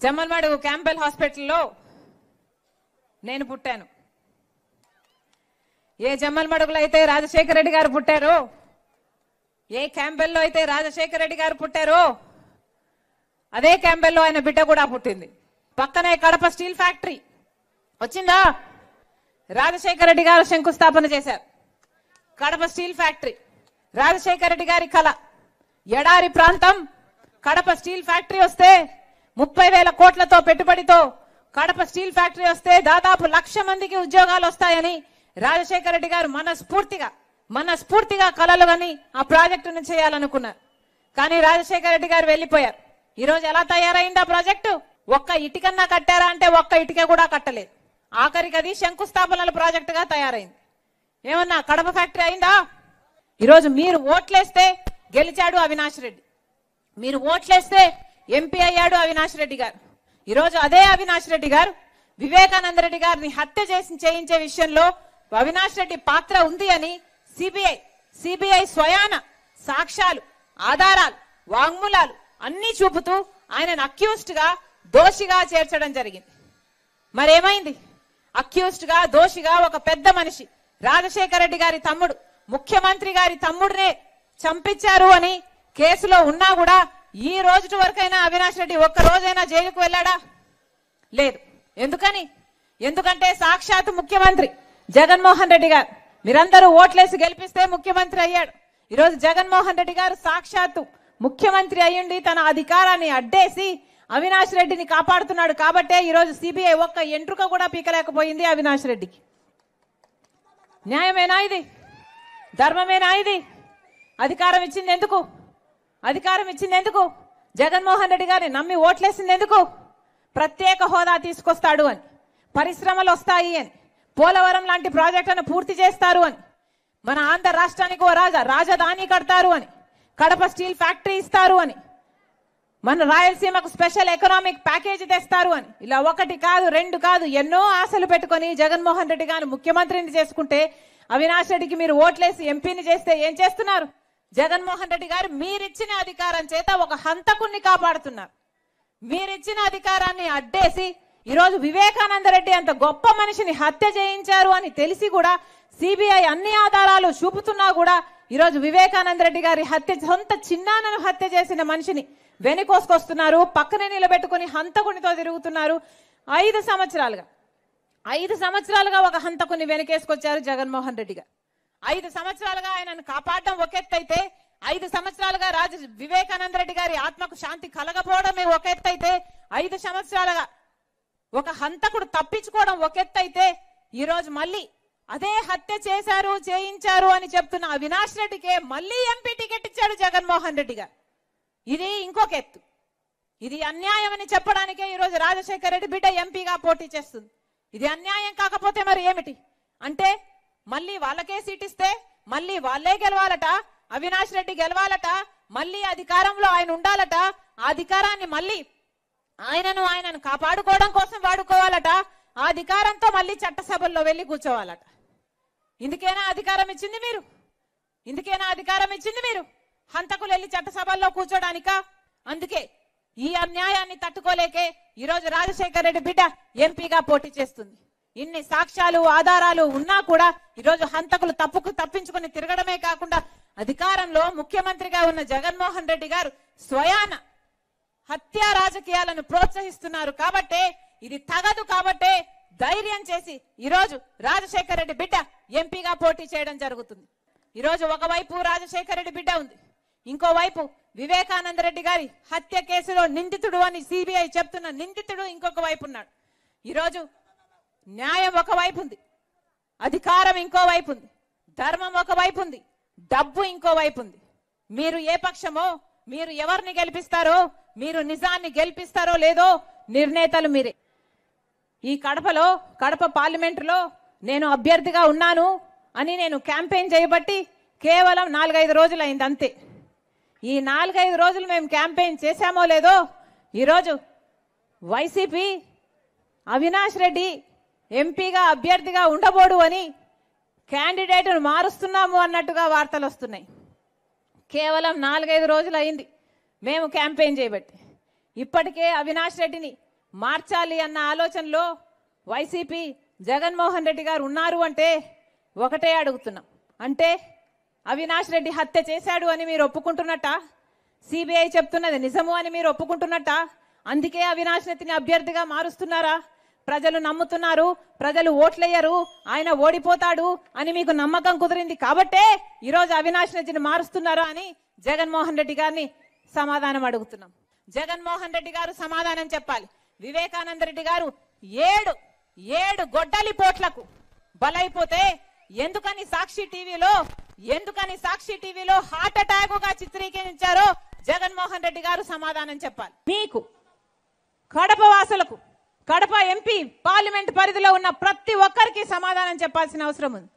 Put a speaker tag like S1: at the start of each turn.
S1: Jammalamadugu Campbell హాస్పిటల్లో నేను పుట్టాను. ఏ జమ్మలమడుగులో అయితే రాజశేఖర రెడ్డి గారు పుట్టారో, ఏ క్యాంపెల్లో అయితే రాజశేఖర రెడ్డి గారు పుట్టారో, అదే క్యాంపెల్లో ఆయన బిడ్డ కూడా పుట్టింది. పక్కనే కడప స్టీల్ ఫ్యాక్టరీ వచ్చిందా? రాజశేఖర రెడ్డి గారు శంకుస్థాపన చేశారు. కడప స్టీల్ ఫ్యాక్టరీ రాజశేఖర రెడ్డి గారి కళ. ఎడారి ప్రాంతం కడప స్టీల్ ఫ్యాక్టరీ వస్తే 30,000 కోట్లతో పెట్టుబడితో కడప స్టీల్ ఫ్యాక్టరీ వస్తే దాదాపు 1,00,000 మందికి ఉద్యోగాలు వస్తాయని రాజశేఖర రెడ్డి గారు మనస్ఫూర్తిగా కలలు అని ఆ ప్రాజెక్టును చేయాలనుకున్నారు. కానీ రాజశేఖర రెడ్డి గారు వెళ్లిపోయారు. ఈ రోజు ఎలా తయారైంది ఆ ప్రాజెక్టు? ఒక్క ఇటుకన్నా కట్టారా అంటే ఒక్క ఇటుక కూడా కట్టలేదు. ఆఖరికి అది శంకుస్థాపనల ప్రాజెక్టుగా తయారైంది. ఏమన్నా కడప ఫ్యాక్టరీ అయిందా? ఈరోజు మీరు ఓట్లేస్తే గెలిచాడు అవినాష్ రెడ్డి, మీరు ఓట్లేస్తే ఎంపీ అయ్యాడు అవినాష్ రెడ్డి గారు. ఈరోజు అదే అవినాష్ రెడ్డి గారు వివేకానంద రెడ్డి గారిని హత్య చేయించే విషయంలో అవినాష్ రెడ్డి పాత్ర ఉంది అని సిబిఐ స్వయాన సాక్ష్యాలు, ఆధారాలు, వాంగ్మూలాలు అన్ని చూపుతూ ఆయనను అక్యూజ్డ్ గా, దోషిగా చేర్చడం జరిగింది. మరేమైంది? అక్యూజ్డ్ గా, దోషిగా ఒక పెద్ద మనిషి రాజశేఖర రెడ్డి గారి తమ్ముడు, ముఖ్యమంత్రి గారి తమ్ముడినే చంపించారు అని కేసులో ఉన్నా కూడా ఈ రోజు వరకైనా అవినాష్ రెడ్డి ఒక్క రోజైనా జైలుకు వెళ్ళాడా? లేదు. ఎందుకంటే సాక్షాత్ ముఖ్యమంత్రి జగన్మోహన్ రెడ్డి గారు, మీరందరూ ఓట్లేసి గెలిపిస్తే ముఖ్యమంత్రి అయ్యాడు. ఈరోజు జగన్మోహన్ రెడ్డి గారు సాక్షాత్తు ముఖ్యమంత్రి అయ్యుండి తన అధికారాన్ని అడ్డేసి అవినాష్ రెడ్డిని కాపాడుతున్నాడు. కాబట్టే ఈరోజు సిబిఐ ఒక్క ఎంట్రుక కూడా పీకలేకపోయింది అవినాష్ రెడ్డికి. న్యాయమేనా ఇది? ధర్మమేనా ఇది? అధికారం ఇచ్చింది ఎందుకు? జగన్మోహన్ రెడ్డి గారిని నమ్మి ఓట్లేసింది ఎందుకు? ప్రత్యేక హోదా తీసుకొస్తాడు అని, పరిశ్రమలు వస్తాయి అని, పోలవరం లాంటి ప్రాజెక్టులను పూర్తి చేస్తారు అని, మన ఆంధ్ర రాష్ట్రానికి ఓ రాజధాని కడతారు అని, కడప స్టీల్ ఫ్యాక్టరీ ఇస్తారు అని, మన రాయలసీమకు స్పెషల్ ఎకనామిక్ ప్యాకేజీ తెస్తారు అని, ఇలా ఒకటి కాదు, రెండు కాదు, ఎన్నో ఆశలు పెట్టుకొని జగన్మోహన్ రెడ్డి గారిని ముఖ్యమంత్రిని చేసుకుంటే అవినాష్ రెడ్డికి మీరు ఓట్లేసి ఎంపీని చేస్తే ఏం చేస్తున్నారు? జగన్మోహన్ రెడ్డి గారు మీరిచ్చిన అధికారం చేత ఒక హంతకుణ్ణి కాపాడుతున్నారు. మీరిచ్చిన అధికారాన్ని అడ్డేసి ఈరోజు వివేకానంద రెడ్డి అంత గొప్ప మనిషిని హత్య చేయించారు అని తెలిసి కూడా సిబిఐ అన్ని ఆధారాలు చూపుతున్నా కూడా ఈరోజు వివేకానంద రెడ్డి గారి సొంత చిన్నాన్నను హత్య చేసిన మనిషిని వెనుకోసుకొస్తున్నారు, పక్కనే నిలబెట్టుకుని హంతకునితో తిరుగుతున్నారు. 5 సంవత్సరాలుగా ఒక హంతకుని వెనకేసుకొచ్చారు జగన్మోహన్ రెడ్డి గారు. 5 సంవత్సరాలుగా ఆయనను కాపాడడం ఒక ఎత్తైతే, 5 సంవత్సరాలుగా వివేకానంద రెడ్డి గారి ఆత్మకు శాంతి కలగపోవడమే ఒక ఎత్తైతే, 5 సంవత్సరాలుగా ఒక హంతకుడు తప్పించుకోవడం ఒక ఎత్తైతే, ఈ రోజు మళ్ళీ అదే హత్య చేయించారు అని చెప్తున్న అవినాష్ రెడ్డికే మళ్ళీ ఎంపీ టికెట్ ఇచ్చాడు జగన్మోహన్ రెడ్డి గారు. ఇది ఇంకొక ఎత్తు. ఇది అన్యాయం అని చెప్పడానికే ఈరోజు రాజశేఖర రెడ్డి బిడ్డ ఎంపీగా పోటీ చేస్తుంది. ఇది అన్యాయం కాకపోతే మరి ఏమిటి? అంటే మళ్ళీ వాళ్ళకే సీట్ ఇస్తే మళ్ళీ వాళ్ళే గెలవాలట, అవినాష్ రెడ్డి గెలవాలట, మళ్ళీ అధికారంలో ఆయన ఉండాలట, ఆ అధికారాన్ని మళ్ళీ ఆయనను కాపాడుకోవడం కోసం వాడుకోవాలట, ఆ అధికారంతో మళ్ళీ చట్టసభల్లో వెళ్లి కూర్చోవాలట. ఇందుకేనా అధికారం ఇచ్చింది మీరు? హంతకులు వెళ్లి చట్టసభల్లో కూర్చోడానికా? అందుకే ఈ అన్యాయాన్ని తట్టుకోలేకే ఈరోజు రాజశేఖర రెడ్డి బిడ్డ ఎంపీగా పోటీ చేస్తుంది. ఇన్ని సాక్ష్యాలు, ఆధారాలు ఉన్నా కూడా ఈరోజు హంతకులు తప్పించుకుని తిరగడమే కాకుండా అధికారంలో ముఖ్యమంత్రిగా ఉన్న జగన్మోహన్ రెడ్డి గారు స్వయాన హత్యా రాజకీయాలను ప్రోత్సహిస్తున్నారు. కాబట్టే ఇది తగదు. కాబట్టే ధైర్యం చేసి ఈరోజు రాజశేఖర రెడ్డి బిడ్డ ఎంపీగా పోటీ చేయడం జరుగుతుంది. ఈరోజు ఒకవైపు రాజశేఖర రెడ్డి బిడ్డ ఉంది, ఇంకోవైపు వివేకానంద రెడ్డి గారి హత్య కేసులో నిందితుడు అని సిబిఐ చెప్తున్న నిందితుడు ఇంకొక వైపు ఉన్నాడు. ఈరోజు న్యాయం ఒకవైపు ఉంది, అధికారం ఇంకో వైపు ఉంది, ధర్మం ఒకవైపు ఉంది, డబ్బు ఇంకో వైపు ఉంది. మీరు ఏ పక్షమో, మీరు ఎవరిని గెలిపిస్తారో, మీరు నిజాన్ని గెలిపిస్తారో లేదో నిర్ణేతలు మీరే. ఈ కడప పార్లమెంటులో నేను అభ్యర్థిగా ఉన్నాను అని నేను క్యాంపెయిన్ చేయబట్టి కేవలం 4-5 రోజులు అయింది అంతే. ఈ 4-5 రోజులు మేము క్యాంపెయిన్ చేశామో లేదో ఈరోజు వైసీపీ అవినాష్ రెడ్డి ఎంపీగా అభ్యర్థిగా ఉండబోడు అని క్యాండిడేట్ను మారుస్తున్నాము అన్నట్టుగా వార్తలు వస్తున్నాయి. కేవలం 4-5 రోజులు అయింది మేము క్యాంపెయిన్ చేయబట్టి. ఇప్పటికే అవినాష్ రెడ్డిని మార్చాలి అన్న ఆలోచనలో వైసీపీ జగన్మోహన్ రెడ్డి గారు ఉన్నారు అంటే ఒకటే అడుగుతున్నాం. అంటే అవినాష్ రెడ్డి హత్య చేశాడు అని మీరు ఒప్పుకుంటున్నట్ట? సిబిఐ చెప్తున్నది నిజము అని మీరు ఒప్పుకుంటున్నట్ట? అందుకే అవినాష్ రెడ్డిని అభ్యర్థిగా మారుస్తున్నారా? ప్రజలు నమ్ముతున్నారు, ప్రజలు ఓట్లేయరు, ఆయన ఓడిపోతాడు అని మీకు నమ్మకం కుదిరింది కాబట్టే ఈరోజు అవినాష్ రెడ్డిని మారుస్తున్నారా అని జగన్మోహన్ రెడ్డి గారిని సమాధానం అడుగుతున్నాం. జగన్మోహన్ రెడ్డి గారు సమాధానం చెప్పాలి. వివేకానంద రెడ్డి గారు ఏడు గొడ్డలి పోట్లకు బలైపోతే ఎందుకని సాక్షి టీవీలో హార్ట్ అటాక్ గా చిత్రీకరించారో జగన్మోహన్ రెడ్డి గారు సమాధానం చెప్పాలి. మీకు కడప వాసులకు, కడప ఎంపీ పార్లమెంట్ పరిధిలో ఉన్న ప్రతి ఒక్కరికి సమాధానం చెప్పాల్సిన అవసరం ఉంది.